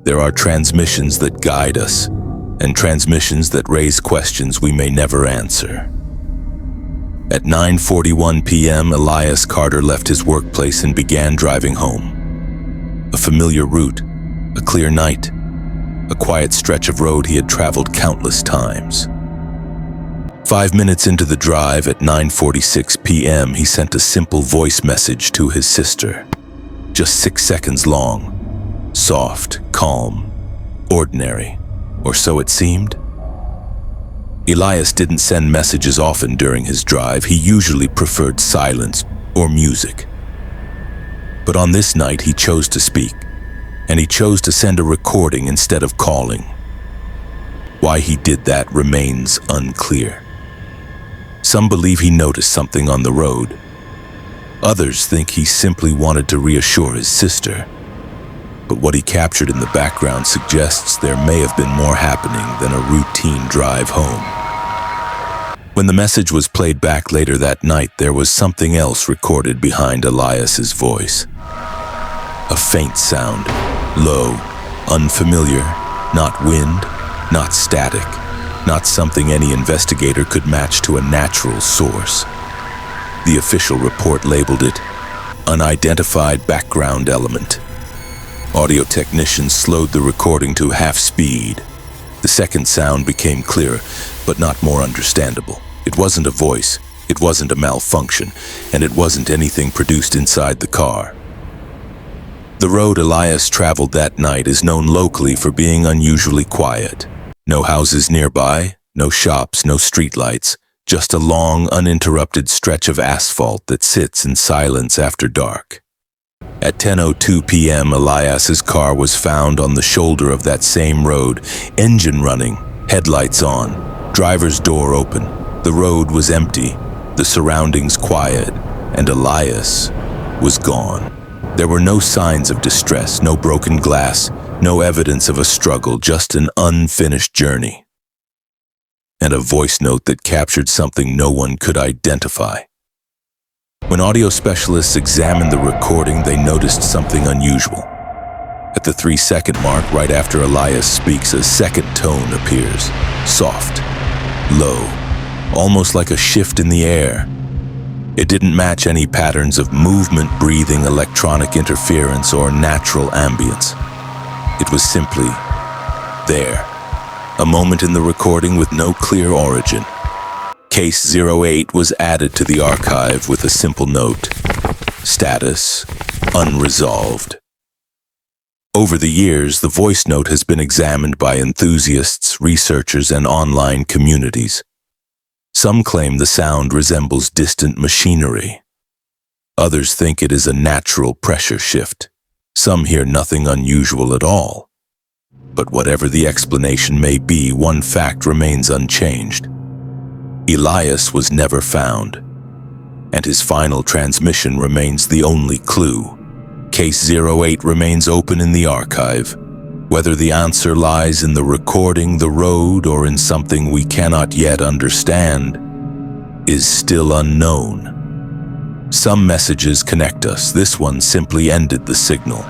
There are transmissions that guide us, and transmissions that raise questions we may never answer. At 9:41 p.m., Elias Carter left his workplace and began driving home. A familiar route, a clear night, a quiet stretch of road he had traveled countless times. 5 minutes into the drive at 9:46 p.m., he sent a simple voice message to his sister. Just 6 seconds long. Soft, calm, ordinary, or so it seemed. Elias didn't send messages often during his drive. He usually preferred silence or music. But on this night, he chose to speak, and he chose to send a recording instead of calling. Why he did that remains unclear. Some believe he noticed something on the road. Others think he simply wanted to reassure his sister. But what he captured in the background suggests there may have been more happening than a routine drive home. When the message was played back later that night, there was something else recorded behind Elias's voice. A faint sound, low, unfamiliar, not wind, not static, not something any investigator could match to a natural source. The official report labeled it unidentified background element. Audio technicians slowed the recording to half speed. The second sound became clearer, but not more understandable. It wasn't a voice, it wasn't a malfunction, and it wasn't anything produced inside the car. The road Elias traveled that night is known locally for being unusually quiet. No houses nearby, no shops, no streetlights, just a long, uninterrupted stretch of asphalt that sits in silence after dark. At 10:02 p.m., Elias's car was found on the shoulder of that same road, engine running, headlights on, driver's door open. The road was empty, the surroundings quiet, and Elias was gone. There were no signs of distress, no broken glass, no evidence of a struggle, just an unfinished journey. And a voice note that captured something no one could identify. When audio specialists examined the recording, they noticed something unusual. At the 3-second mark, right after Elias speaks, a second tone appears. Soft, low, almost like a shift in the air. It didn't match any patterns of movement, breathing, electronic interference, or natural ambience. It was simply there. A moment in the recording with no clear origin. Case 08 was added to the archive with a simple note. Status, unresolved. Over the years, the voice note has been examined by enthusiasts, researchers, and online communities. Some claim the sound resembles distant machinery. Others think it is a natural pressure shift. Some hear nothing unusual at all. But whatever the explanation may be, one fact remains unchanged. Elias was never found, and his final transmission remains the only clue. Case 08 remains open in the archive. Whether the answer lies in the recording, the road, or in something we cannot yet understand, is still unknown. Some messages connect us. This one simply ended the signal.